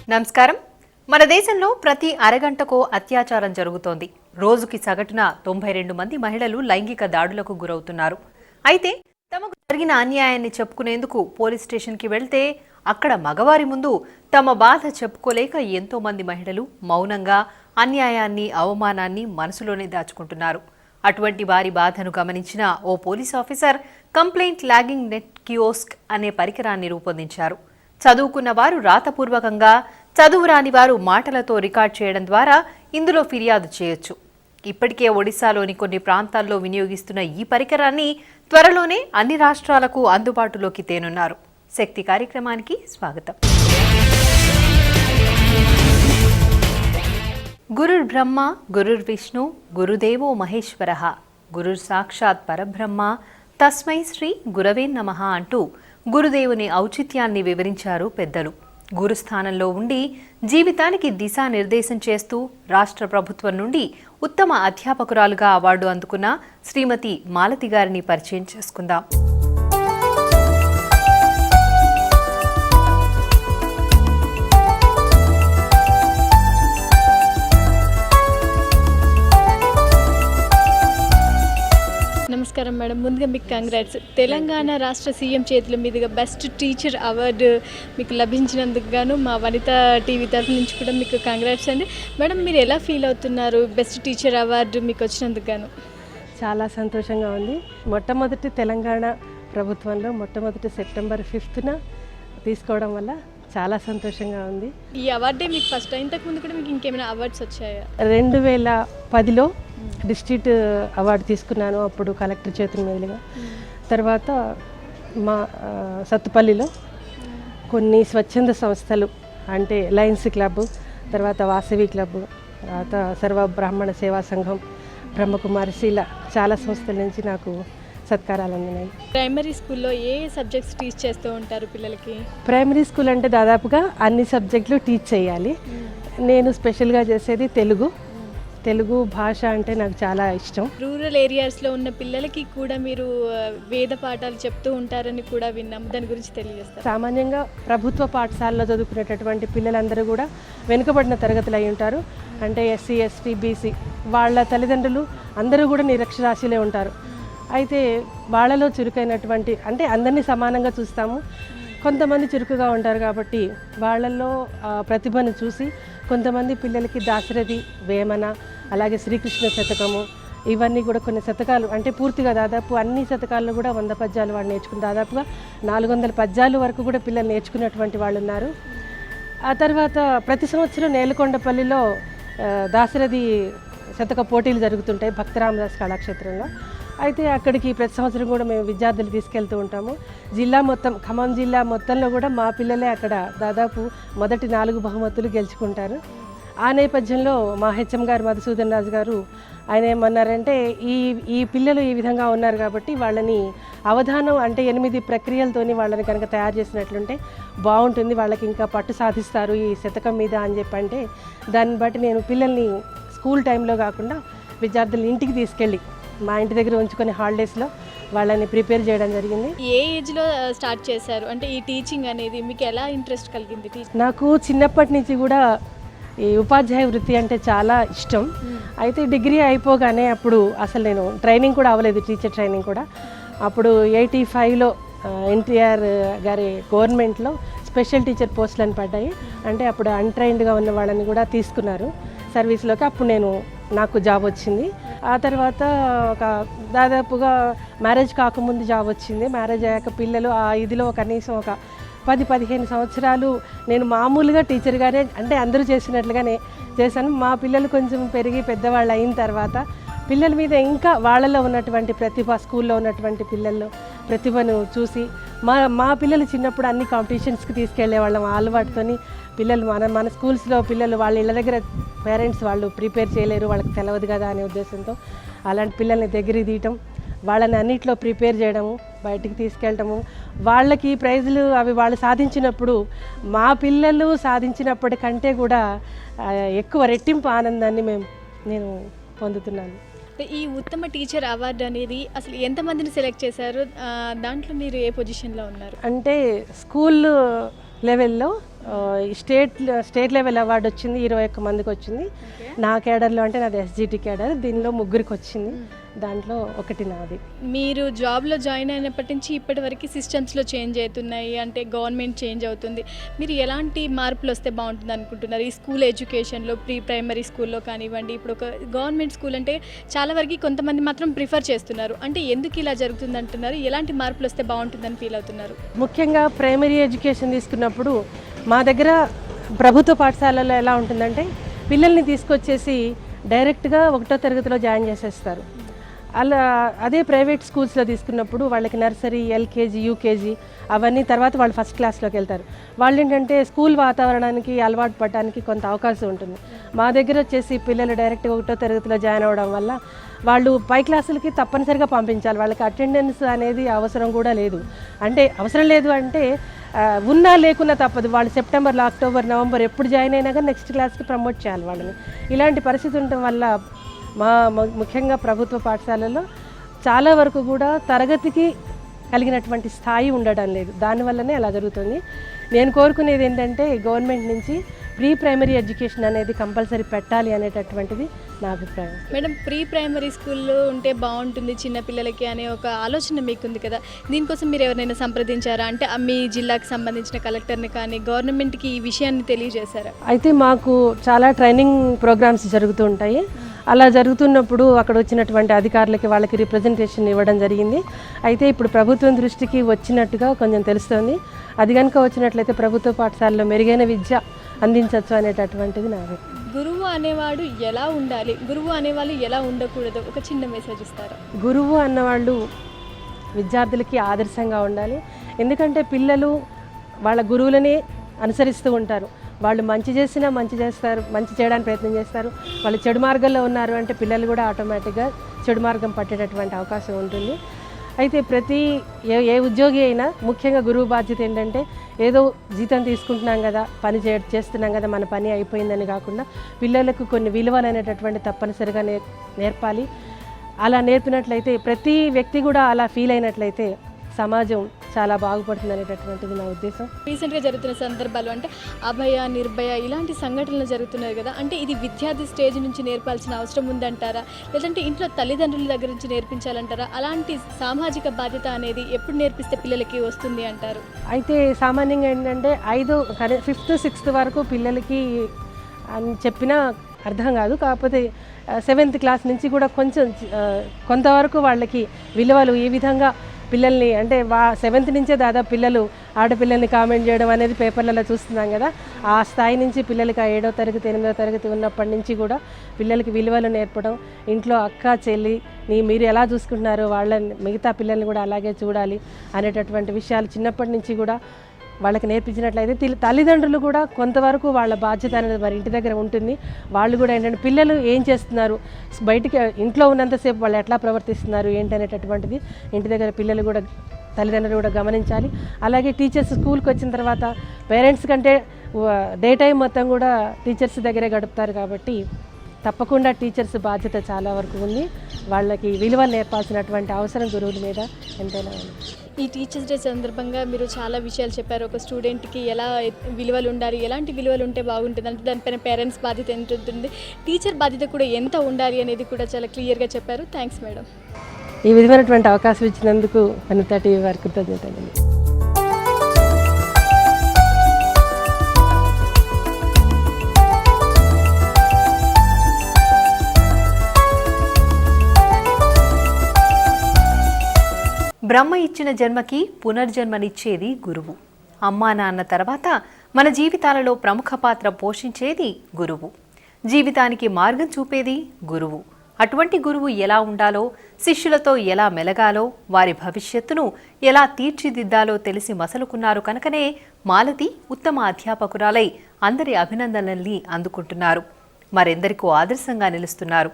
నమస్కారం. మన దేశంలో ప్రతి అరగంటకో అత్యాచారం జరుగుతోంది. రోజుకి సగటున 92 మంది మహిళలు లైంగిక దాడులకు గురవుతున్నారు. అయితే తమకు జరిగిన అన్యాయాన్ని చెప్పుకునేందుకు పోలీస్ స్టేషన్కి వెళ్తే అక్కడ మగవారి ముందు తమ బాధ చెప్పుకోలేక ఎంతో మంది మహిళలు మౌనంగా అన్యాయాన్ని, అవమానాన్ని మనసులోనే దాచుకుంటున్నారు. అటువంటి వారి బాధను గమనించిన ఓ police officer complaint logging net kiosk అనే పరికరాన్ని రూపొందించారు. చదువుకున్న వారు రాతపూర్వకంగా, చదువురాని వారు మాటలతో రికార్డ్ చేయడం ద్వారా ఇందులో ఫిర్యాదు చేయొచ్చు. ఇప్పటికే ఒడిశాలోని కొన్ని ప్రాంతాల్లో వినియోగిస్తున్న ఈ పరికరాన్ని త్వరలోనే అన్ని రాష్ట్రాలకు అందుబాటులోకి తేనున్నారు. శక్తి కార్యక్రమానికి స్వాగతం. గురుర్ బ్రహ్మ గురుర్ విష్ణు గురుదేవో మహేశ్వరః గురుర్ సాక్షాత్ పరబ్రహ్మ తస్మై శ్రీ గురవే నమః అంటూ గురుదేవుని ఔచిత్యాన్ని వివరించారు పెద్దలు. గురుస్థానంలో ఉండి జీవితానికి దిశానిర్దేశం చేస్తూ రాష్ట్ర ప్రభుత్వం నుండి ఉత్తమ అధ్యాపకురాలుగా అవార్డు అందుకున్న శ్రీమతి మాలతి గారిని పరిచయం చేసుకుందాం. నమస్కారం మేడం. ముందుగా మీకు కంగ్రాట్స్. తెలంగాణ రాష్ట్ర సీఎం చేతుల మీదుగా బెస్ట్ టీచర్ అవార్డు మీకు లభించినందుకు గాను మా వనిత టీవీ తరఫు నుంచి కూడా మీకు కంగ్రాట్స్ అండి. మేడం, మీరు ఎలా ఫీల్ అవుతున్నారు బెస్ట్ టీచర్ అవార్డు మీకు వచ్చినందుకు గాను? చాలా సంతోషంగా ఉంది. మొట్టమొదటి తెలంగాణ ప్రభుత్వంలో మొట్టమొదటి సెప్టెంబర్ 5న తీసుకోవడం వల్ల చాలా సంతోషంగా ఉంది. ఈ అవార్డే మీకు ఫస్ట్, ఇంతకుముందు కూడా మీకు ఇంకేమైనా అవార్డ్స్ వచ్చాయా? 2010లో డిస్ట్రిక్ట్ అవార్డు తీసుకున్నాను, అప్పుడు కలెక్టర్ చేతుల మీదుగా. తర్వాత మా సత్తుపల్లిలో కొన్ని స్వచ్ఛంద సంస్థలు అంటే లయన్స్ క్లబ్, తర్వాత వాసవి క్లబ్, తర్వాత సర్వ బ్రాహ్మణ సేవా సంఘం, బ్రహ్మకుమారిశీల చాలా సంస్థల నుంచి నాకు సత్కారాలు అందినాయి. ప్రైమరీ స్కూల్లో ఏ సబ్జెక్ట్స్ టీచ్ చేస్తూ ఉంటారు పిల్లలకి? ప్రైమరీ స్కూల్ అంటే దాదాపుగా అన్ని సబ్జెక్టులు టీచ్ చేయాలి. నేను స్పెషల్గా చేసేది తెలుగు భాష అంటే నాకు చాలా ఇష్టం. రూరల్ ఏరియాస్లో ఉన్న పిల్లలకి కూడా మీరు వేద పాఠాలు చెప్తూ ఉంటారని కూడా విన్నాం, దాని గురించి తెలియజేస్తారు. సామాన్యంగా ప్రభుత్వ పాఠశాలలో చదువుకునేటటువంటి పిల్లలందరూ కూడా వెనుకబడిన తరగతులు అయి ఉంటారు. అంటే ఎస్సీ, ఎస్టీ, బీసీ వాళ్ళ తల్లిదండ్రులు అందరూ కూడా నిరక్షరాస్యులే ఉంటారు. అయితే వాళ్ళలో చురుకైనటువంటి, అంటే అందరినీ సమానంగా చూస్తాము, కొంతమంది చురుకుగా ఉంటారు కాబట్టి వాళ్ళల్లో ప్రతిభను చూసి కొంతమంది పిల్లలకి దాశరథి, వేమన, అలాగే శ్రీకృష్ణ శతకము, ఇవన్నీ కూడా కొన్ని శతకాలు అంటే పూర్తిగా దాదాపు అన్ని శతకాల్లో కూడా 100 పద్యాలు వాళ్ళు నేర్చుకుని దాదాపుగా 400 పద్యాలు వరకు కూడా పిల్లలు నేర్చుకున్నటువంటి వాళ్ళు ఉన్నారు. ఆ తర్వాత ప్రతి సంవత్సరం నేలకొండపల్లిలో దాశరథి శతక పోటీలు జరుగుతుంటాయి భక్తరామదాస్ కళాక్షేత్రంలో. అయితే అక్కడికి ప్రతి సంవత్సరం కూడా మేము విద్యార్థులు తీసుకెళ్తూ ఉంటాము. జిల్లా మొత్తం, ఖమ్మం జిల్లా మొత్తంలో కూడా మా పిల్లలే అక్కడ దాదాపు మొదటి 4 బహుమతులు గెలుచుకుంటారు. ఆ నేపథ్యంలో మా హెచ్ఎం గారు మధుసూదన్ రాజు గారు ఆయన ఏమన్నారంటే, ఈ పిల్లలు ఈ విధంగా ఉన్నారు కాబట్టి వాళ్ళని అవధానం అంటే 8 ప్రక్రియలతోని వాళ్ళని కనుక తయారు చేసినట్లుంటే బాగుంటుంది, వాళ్ళకి ఇంకా పట్టు సాధిస్తారు ఈ శతకం మీద అని చెప్పంటే, దాన్ని బట్టి నేను పిల్లల్ని స్కూల్ టైంలో కాకుండా విద్యార్థులను ఇంటికి తీసుకెళ్ళి మా ఇంటి దగ్గర ఉంచుకొని హాలిడేస్లో వాళ్ళని ప్రిపేర్ చేయడం జరిగింది. ఏ ఏజ్లో స్టార్ట్ చేశారు? అంటే ఈ టీచింగ్ అనేది మీకు ఎలా ఇంట్రెస్ట్ కలిగింది? నాకు చిన్నప్పటి నుంచి కూడా ఈ ఉపాధ్యాయ వృత్తి అంటే చాలా ఇష్టం. అయితే డిగ్రీ అయిపోగానే అప్పుడు అసలు నేను ట్రైనింగ్ కూడా అవ్వలేదు, టీచర్ ట్రైనింగ్ కూడా. అప్పుడు 85లో ఎన్టీఆర్ గారి గవర్నమెంట్లో స్పెషల్ టీచర్ పోస్టులను పడ్డాయి. అంటే అప్పుడు అన్ట్రైన్డ్గా ఉన్న వాళ్ళని కూడా తీసుకున్నారు సర్వీస్లోకి. అప్పుడు నాకు జాబ్ వచ్చింది. ఆ తర్వాత ఒక దాదాపుగా మ్యారేజ్ కాకముందు జాబ్ వచ్చింది. మ్యారేజ్ అయ్యాక పిల్లలు ఆ ఇదిలో కనీసం ఒక 10-15 సంవత్సరాలు నేను మామూలుగా టీచర్గానే, అంటే అందరూ చేసినట్లుగానే చేశాను. మా పిల్లలు కొంచెం పెరిగి పెద్దవాళ్ళు అయిన తర్వాత పిల్లల మీద ఇంకా వాళ్ళలో ఉన్నటువంటి ప్రతిభ, స్కూల్లో ఉన్నటువంటి పిల్లల్లో ప్రతిభను చూసి మా పిల్లలు చిన్నప్పుడు అన్ని కాంపిటీషన్స్కి తీసుకెళ్లే వాళ్ళం. ఆ అలవాటుతోని పిల్లలు మన స్కూల్స్లో పిల్లలు వాళ్ళ ఇళ్ళ దగ్గర పేరెంట్స్ వాళ్ళు ప్రిపేర్ చేయలేరు, వాళ్ళకి తెలియదు కదా అనే ఉద్దేశంతో అలాంటి పిల్లల్ని దగ్గరికి తీయటం, వాళ్ళని అన్నిట్లో ప్రిపేర్ చేయడము, బయటికి తీసుకెళ్ళటము, వాళ్ళకి ప్రైజులు అవి వాళ్ళు సాధించినప్పుడు మా పిల్లలు సాధించినప్పటికంటే కూడా ఎక్కువ రెట్టింపు ఆనందాన్ని నేను పొందుతున్నాను. ఈ ఉత్తమ టీచర్ అవార్డు అనేది అసలు ఎంతమందిని సెలెక్ట్ చేశారు? దాంట్లో మీరు ఏ పొజిషన్లో ఉన్నారు? అంటే స్కూల్ లెవెల్లో స్టేట్ లెవెల్ అవార్డు వచ్చింది, 21 మందికి వచ్చింది. నా కేడర్లో అంటే నాది ఎస్జిటి కేడర్, దీనిలో 3కి వచ్చింది, దాంట్లో ఒకటి నాది. మీరు జాబ్లో జాయిన్ అయినప్పటి నుంచి ఇప్పటి వరకు సిస్టమ్స్లో చేంజ్ అవుతున్నాయి, అంటే గవర్నమెంట్ చేంజ్ అవుతుంది. మీరు ఎలాంటి మార్పులు వస్తే బాగుంటుంది అనుకుంటున్నారు ఈ స్కూల్ ఎడ్యుకేషన్లో? ప్రీ ప్రైమరీ స్కూల్లో కానివ్వండి, ఇప్పుడు ఒక గవర్నమెంట్ స్కూల్ అంటే చాలా వరకు కొంతమంది మాత్రం ప్రిఫర్ చేస్తున్నారు, అంటే ఎందుకు ఇలా జరుగుతుంది అంటున్నారు? ఎలాంటి మార్పులు వస్తే బాగుంటుందని ఫీల్ అవుతున్నారు? ముఖ్యంగా ప్రైమరీ ఎడ్యుకేషన్ తీసుకున్నప్పుడు మా దగ్గర ప్రభుత్వ పాఠశాలలో ఎలా ఉంటుందంటే పిల్లల్ని తీసుకొచ్చేసి డైరెక్ట్గా 1వ తరగతిలో జాయిన్ చేసేస్తారు. అదే ప్రైవేట్ స్కూల్స్లో తీసుకున్నప్పుడు వాళ్ళకి నర్సరీ, ఎల్కేజీ, యూకేజీ అవన్నీ తర్వాత వాళ్ళు ఫస్ట్ క్లాస్లోకి వెళ్తారు. వాళ్ళు ఏంటంటే స్కూల్ వాతావరణానికి అలవాటు పడడానికి కొంత అవకాశం ఉంటుంది. మా దగ్గర వచ్చేసి పిల్లలు డైరెక్ట్గా 1వ తరగతిలో జాయిన్ అవ్వడం వల్ల వాళ్ళు పై క్లాసులకి తప్పనిసరిగా పంపించాలి. వాళ్ళకి అటెండెన్స్ అనేది అవసరం కూడా లేదు. అంటే అవసరం లేదు అంటే ఉన్నా లేకున్నా తప్పదు. వాళ్ళు సెప్టెంబర్లో, అక్టోబర్, నవంబర్ ఎప్పుడు జాయిన్ అయినా కానీ నెక్స్ట్ క్లాస్కి ప్రమోట్ చేయాలి వాళ్ళని. ఇలాంటి పరిస్థితి ఉండటం వల్ల ముఖ్యంగా ప్రభుత్వ పాఠశాలలో చాలా వరకు కూడా తరగతికి కలిగినటువంటి స్థాయి ఉండడం లేదు. దానివల్లనే అలా జరుగుతుంది. నేను కోరుకునేది ఏంటంటే గవర్నమెంట్ నుంచి ప్రీ ప్రైమరీ ఎడ్యుకేషన్ అనేది కంపల్సరీ పెట్టాలి అనేటటువంటిది నా అభిప్రాయం. మేడం, ప్రీ ప్రైమరీ స్కూల్లో ఉంటే బాగుంటుంది చిన్నపిల్లలకి అనే ఒక ఆలోచన మీకుంది కదా, దీనికోసం మీరు ఎవరైనా సంప్రదించారా? అంటే మీ జిల్లాకు సంబంధించిన కలెక్టర్ని కానీ గవర్నమెంట్కి ఈ విషయాన్ని తెలియజేశారా? అయితే మాకు చాలా ట్రైనింగ్ ప్రోగ్రామ్స్ జరుగుతూ ఉంటాయి. అలా జరుగుతున్నప్పుడు అక్కడ వచ్చినటువంటి అధికారులకి వాళ్ళకి రిప్రజెంటేషన్ ఇవ్వడం జరిగింది. అయితే ఇప్పుడు ప్రభుత్వం దృష్టికి వచ్చినట్టుగా కొంచెం తెలుస్తుంది. అది కనుక వచ్చినట్లయితే ప్రభుత్వ పాఠశాలలో మెరుగైన విద్య అందించవచ్చు అనేటటువంటిది నా అభిప్రాయం. గురువు అనేవాడు ఎలా ఉండాలి, గురువు అనేవాళ్ళు ఎలా ఉండకూడదు, ఒక చిన్న మెసేజ్ ఇస్తారా? గురువు అన్నవాళ్ళు విద్యార్థులకి ఆదర్శంగా ఉండాలి. ఎందుకంటే పిల్లలు వాళ్ళ గురువులనే అనుసరిస్తూ ఉంటారు. వాళ్ళు మంచి చేసినా మంచి చేస్తారు, మంచి చేయడానికి ప్రయత్నం చేస్తారు. వాళ్ళు చెడు మార్గంలో ఉన్నారు అంటే పిల్లలు కూడా ఆటోమేటిక్గా చెడు మార్గం పట్టేటటువంటి అవకాశం ఉంటుంది. అయితే ప్రతి ఏ ఉద్యోగి అయినా ముఖ్యంగా గురువు బాధ్యత ఏంటంటే ఏదో జీతం తీసుకుంటున్నాం కదా, పని చేస్తున్నాం కదా, మన పని అయిపోయిందని కాకుండా పిల్లలకు కొన్ని విలువలు అనేటటువంటి తప్పనిసరిగా నేర్పాలి. అలా నేర్పినట్లయితే ప్రతి వ్యక్తి కూడా అలా ఫీల్ అయినట్లయితే సమాజం చాలా బాగుపడుతుంది అనేటటువంటిది నా ఉద్దేశం. రీసెంట్గా జరుగుతున్న సందర్భాలు అంటే అభయ, నిర్భయ ఇలాంటి సంఘటనలు జరుగుతున్నాయి కదా, అంటే ఇది విద్యార్థి స్టేజ్ నుంచి నేర్పాల్సిన అవసరం ఉందంటారా, లేదంటే ఇంట్లో తల్లిదండ్రుల దగ్గర నుంచి నేర్పించాలంటారా? అలాంటి సామాజిక బాధ్యత అనేది ఎప్పుడు నేర్పిస్తే పిల్లలకి వస్తుంది అంటారు? అయితే సామాన్యంగా ఏంటంటే 5th, 6th వరకు పిల్లలకి అని చెప్పినా అర్థం కాదు. కాకపోతే 7th క్లాస్ నుంచి కూడా కొంతవరకు వాళ్ళకి విలువలు ఈ విధంగా పిల్లల్ని అంటే 7th నుంచే దాదాపు పిల్లలు ఆడపిల్లల్ని కామెంట్ చేయడం అనేది పేపర్లలో చూస్తున్నాం కదా. ఆ స్థాయి నుంచి పిల్లలకి 7వ తరగతి 8వ తరగతి ఉన్నప్పటి నుంచి కూడా పిల్లలకి విలువలు నేర్పడం, ఇంట్లో అక్క చెల్లి మీరు ఎలా చూసుకుంటున్నారో మిగతా పిల్లల్ని కూడా అలాగే చూడాలి అనేటటువంటి విషయాలు చిన్నప్పటి నుంచి కూడా వాళ్ళకి నేర్పించినట్లయితే తల్లిదండ్రులు కూడా కొంతవరకు వాళ్ళ బాధ్యత అనేది మరి ఇంటి దగ్గర ఉంటుంది. వాళ్ళు కూడా ఏంటంటే పిల్లలు ఏం చేస్తున్నారు, బయటికి ఇంట్లో ఉన్నంతసేపు వాళ్ళు ఎట్లా ప్రవర్తిస్తున్నారు ఏంటి అనేటటువంటిది ఇంటి దగ్గర పిల్లలు కూడా తల్లిదండ్రులు కూడా గమనించాలి. అలాగే టీచర్స్ స్కూల్కి వచ్చిన తర్వాత పేరెంట్స్ కంటే డే టైం మొత్తం కూడా టీచర్స్ దగ్గరే గడుపుతారు కాబట్టి తప్పకుండా టీచర్స్ బాధ్యత చాలా వరకు ఉంది. వాళ్ళకి విలువలు నేర్పాల్సినటువంటి అవసరం గురువుల మీద ఎంతైనా ఉంది. ఈ టీచర్స్ డే సందర్భంగా మీరు చాలా విషయాలు చెప్పారు. ఒక స్టూడెంట్కి ఎలా విలువలు ఉండాలి, ఎలాంటి విలువలు ఉంటే బాగుంటుంది అంటే దానిపైన పేరెంట్స్ బాధ్యత ఎంత ఉంటుంది, టీచర్ బాధ్యత కూడా ఎంత ఉండాలి అనేది కూడా చాలా క్లియర్గా చెప్పారు. Thanks madam. ఈ విధమైనటువంటి అవకాశం ఇచ్చినందుకు వనితా టీవీ వారికి కృతజ్ఞతలు. బ్రహ్మ ఇచ్చిన జన్మకి పునర్జన్మనిచ్చేది గురువు. అమ్మా నాన్న తర్వాత మన జీవితాలలో ప్రముఖ పాత్ర పోషించేది గురువు. జీవితానికి మార్గం చూపేది గురువు. అటువంటి గురువు ఎలా ఉండాలో, శిష్యులతో ఎలా మెలగాలో, వారి భవిష్యత్తును ఎలా తీర్చిదిద్దాలో తెలిసి మసలుకున్నారు కనుకనే మాలతి ఉత్తమ అధ్యాపకురాలై అందరి అభినందనల్ని అందుకుంటున్నారు. మరెందరికో ఆదర్శంగా నిలుస్తున్నారు.